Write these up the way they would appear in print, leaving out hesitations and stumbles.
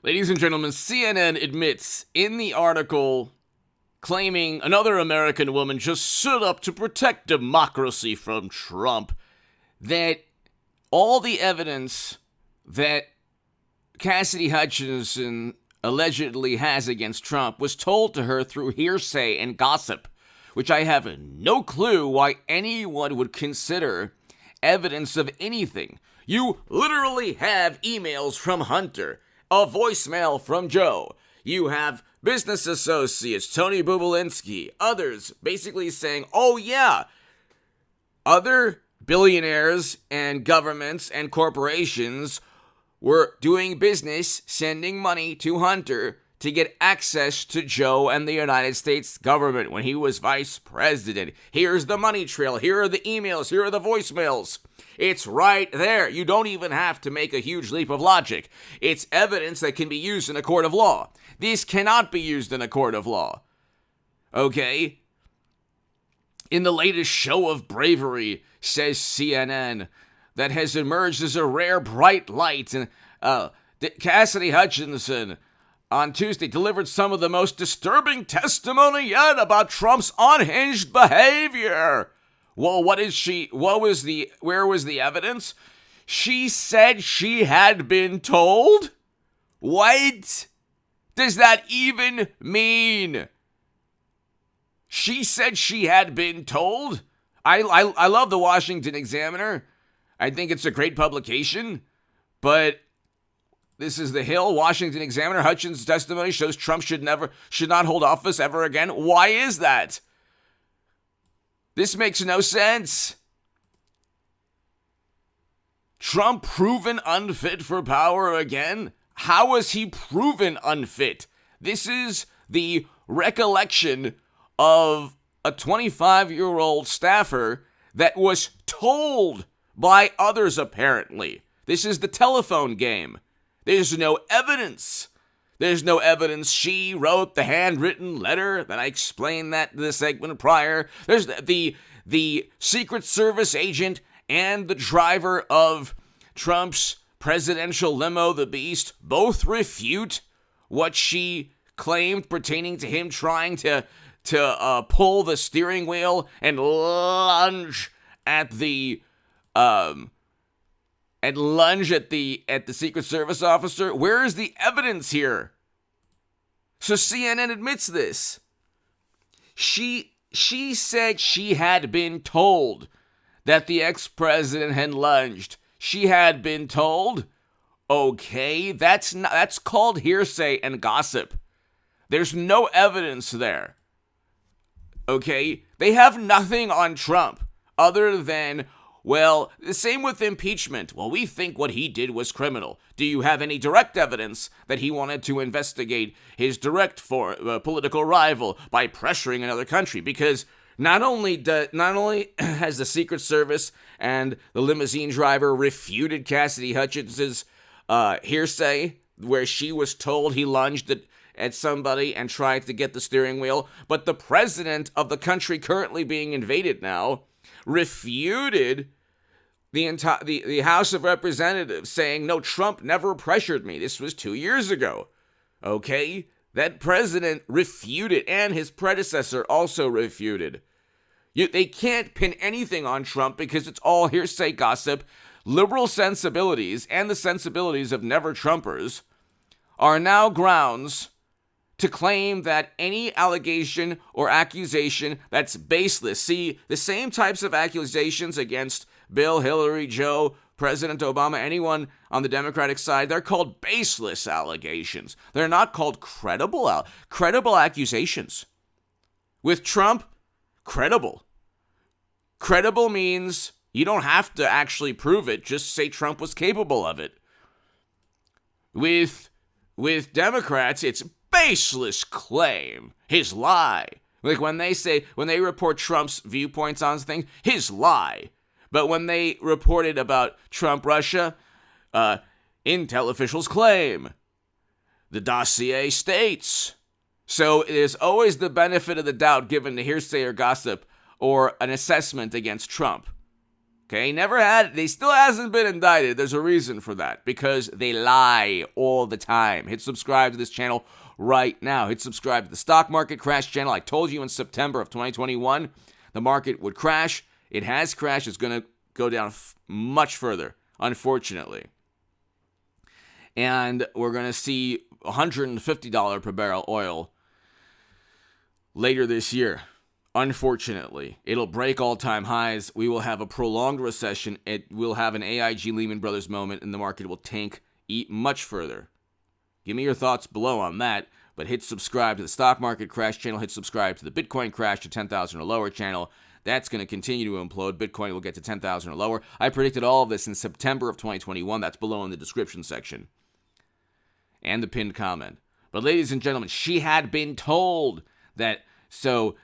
Ladies and gentlemen, CNN admits in the article claiming another American woman just stood up to protect democracy from Trump that all the evidence that Cassidy Hutchinson allegedly has against Trump was told to her through hearsay and gossip, which I have no clue why anyone would consider evidence of anything. You literally have emails from Hunter, a voicemail from Joe. You have business associates, Tony Bubulinski, others basically saying, oh yeah, other billionaires and governments and corporations were doing business, sending money to Hunter to get access to Joe and the United States government when he was vice president. Here's the money trail. Here are the emails. Here are the voicemails. It's right there. You don't even have to make a huge leap of logic. It's evidence that can be used in a court of law. This cannot be used in a court of law. Okay? In the latest show of bravery, says CNN, that has emerged as a rare bright light, and Cassidy Hutchinson on Tuesday delivered some of the most disturbing testimony yet about Trump's unhinged behavior. Well, where was the evidence? She said she had been told? What does that even mean? She said she had been told? I love the Washington Examiner. I think it's a great publication, but this is the Hill, Washington Examiner. Hutchinson's testimony shows Trump should not hold office ever again. Why is that? This makes no sense. Trump proven unfit for power again? How was he proven unfit? This is the recollection of a 25-year-old staffer that was told by others, apparently. This is the telephone game. There's no evidence. There's no evidence she wrote the handwritten letter that I explained that in the segment prior. There's the Secret Service agent and the driver of Trump's presidential limo, the Beast, both refute what she claimed pertaining to him trying to pull the steering wheel and lunge at the Secret Service officer. Where is the evidence here? So CNN admits this. She said she had been told that the ex-president had lunged. She had been told? Okay, that's called hearsay and gossip. There's no evidence there. Okay? They have nothing on Trump other than, well, the same with impeachment. Well, we think what he did was criminal. Do you have any direct evidence that he wanted to investigate his direct political rival by pressuring another country? Because not only has the Secret Service and the limousine driver refuted Cassidy Hutchinson's hearsay, where she was told he lunged at somebody and tried to get the steering wheel, but the president of the country currently being invaded now refuted the House of Representatives, saying, no, Trump never pressured me. This was 2 years ago. Okay? That president refuted, and his predecessor also refuted. They can't pin anything on Trump because it's all hearsay gossip. Liberal sensibilities and the sensibilities of never-Trumpers are now grounds to claim that any allegation or accusation that's baseless. See, the same types of accusations against Bill, Hillary, Joe, President Obama, anyone on the Democratic side, they're called baseless allegations. They're not called credible accusations. With Trump, credible. Credible means you don't have to actually prove it. Just say Trump was capable of it. With Democrats, it's baseless claim, his lie. Like when they report Trump's viewpoints on things, his lie. But when they reported about Trump, Russia, intel officials claim. The dossier states. So there's always the benefit of the doubt given to hearsay or gossip or an assessment against Trump. Okay, they still hasn't been indicted. There's a reason for that, because they lie all the time. Hit subscribe to this channel right now. Hit subscribe to the Stock Market Crash channel. I told you in September of 2021, the market would crash. It has crashed. It's going to go down much further, unfortunately. And we're going to see $150 per barrel oil later this year. Unfortunately, it'll break all-time highs. We will have a prolonged recession. It will have an AIG Lehman Brothers moment, and the market will tank much further. Give me your thoughts below on that, but hit subscribe to the Stock Market Crash channel. Hit subscribe to the Bitcoin Crash to 10,000 or lower channel. That's going to continue to implode. Bitcoin will get to 10,000 or lower. I predicted all of this in September of 2021. That's below in the description section and the pinned comment. But ladies and gentlemen, she had been told that. So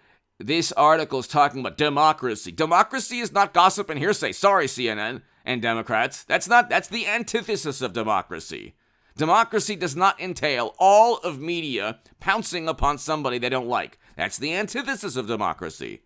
this article is talking about democracy. Democracy is not gossip and hearsay. Sorry, CNN and Democrats. That's the antithesis of democracy. Democracy does not entail all of media pouncing upon somebody they don't like. That's the antithesis of democracy.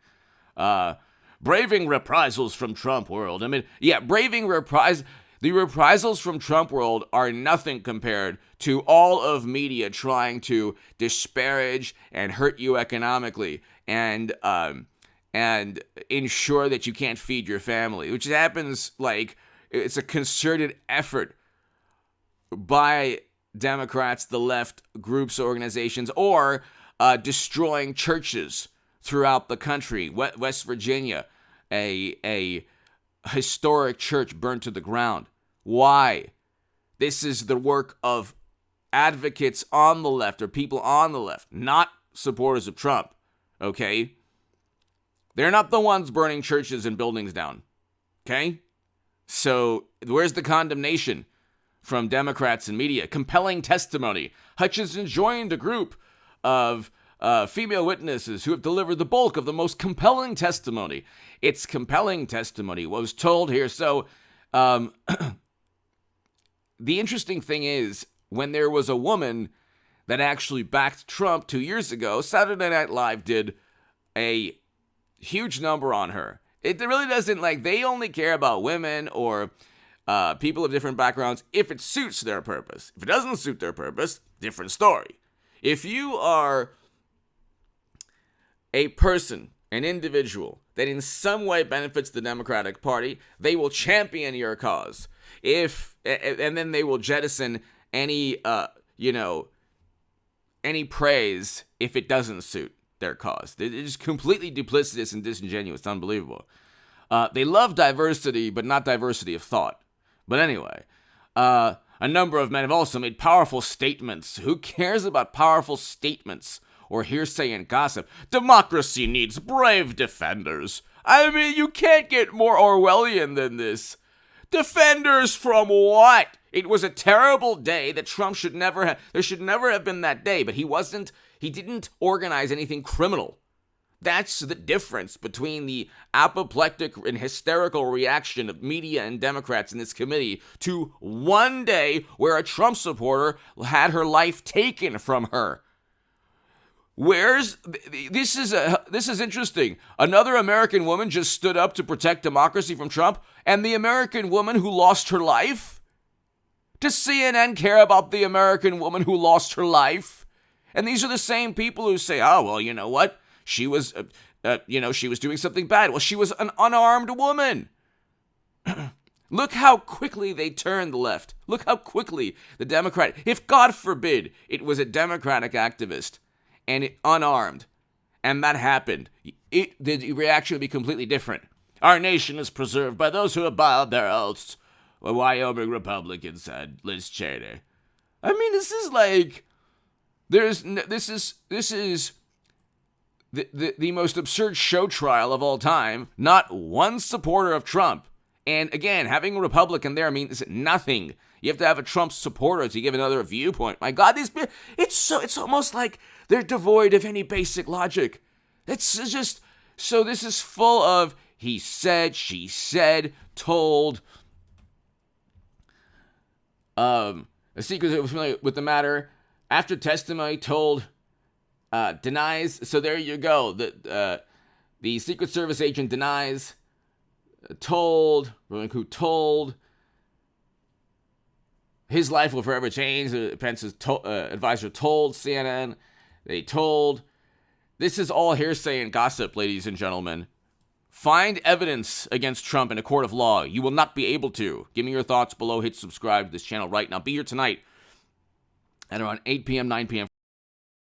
Braving reprisals from Trump world. I mean, yeah, the reprisals from Trump world are nothing compared to all of media trying to disparage and hurt you economically and ensure that you can't feed your family, which happens like it's a concerted effort by Democrats, the left groups, organizations, or destroying churches throughout the country. West Virginia, a historic church burned to the ground. Why? This is the work of advocates on the left or people on the left, not supporters of Trump, okay? They're not the ones burning churches and buildings down, okay? So where's the condemnation from Democrats and media? Compelling testimony. Hutchinson joined a group of female witnesses who have delivered the bulk of the most compelling testimony. It's compelling testimony. What was told here. So the interesting thing is, when there was a woman that actually backed Trump 2 years ago, Saturday Night Live did a huge number on her. It really doesn't, they only care about women or people of different backgrounds if it suits their purpose. If it doesn't suit their purpose, different story. If you are a person, an individual, that in some way benefits the Democratic Party, they will champion your cause. And then they will jettison any praise if it doesn't suit their cause. They're just completely duplicitous and disingenuous. It's unbelievable. They love diversity, but not diversity of thought. But anyway, a number of men have also made powerful statements. Who cares about powerful statements or hearsay and gossip? Democracy needs brave defenders. I mean, you can't get more Orwellian than this. Defenders from what? It was a terrible day that Trump should never have. There should never have been that day, but he didn't organize anything criminal. That's the difference between the apoplectic and hysterical reaction of media and Democrats in this committee to one day where a Trump supporter had her life taken from her. This is interesting. Another American woman just stood up to protect democracy from Trump, and the American woman who lost her life? Does CNN care about the American woman who lost her life? And these are the same people who say, oh, well, you know what? She was doing something bad. Well, she was an unarmed woman. Look how quickly they turned the left. Look how quickly the Democrat, if God forbid it was a Democratic activist and unarmed, and that happened, the reaction would be completely different. Our nation is preserved by those who have bowed their oaths. A Wyoming Republican said, Liz Cheney. I mean, this is like, this is the most absurd show trial of all time. Not one supporter of Trump. And again, having a Republican there means nothing. You have to have a Trump supporter to give another viewpoint. My God, it's almost like they're devoid of any basic logic. It's just, so this is full of he said, she said, told. A secret familiar with the matter. After testimony, told, denies. So there you go. The Secret Service agent denies who told, his life will forever change. Pence's advisor told CNN. They told. This is all hearsay and gossip, ladies and gentlemen. Find evidence against Trump in a court of law. You will not be able to. Give me your thoughts below. Hit subscribe to this channel right now. Be here tonight at around 8 p.m., 9 p.m.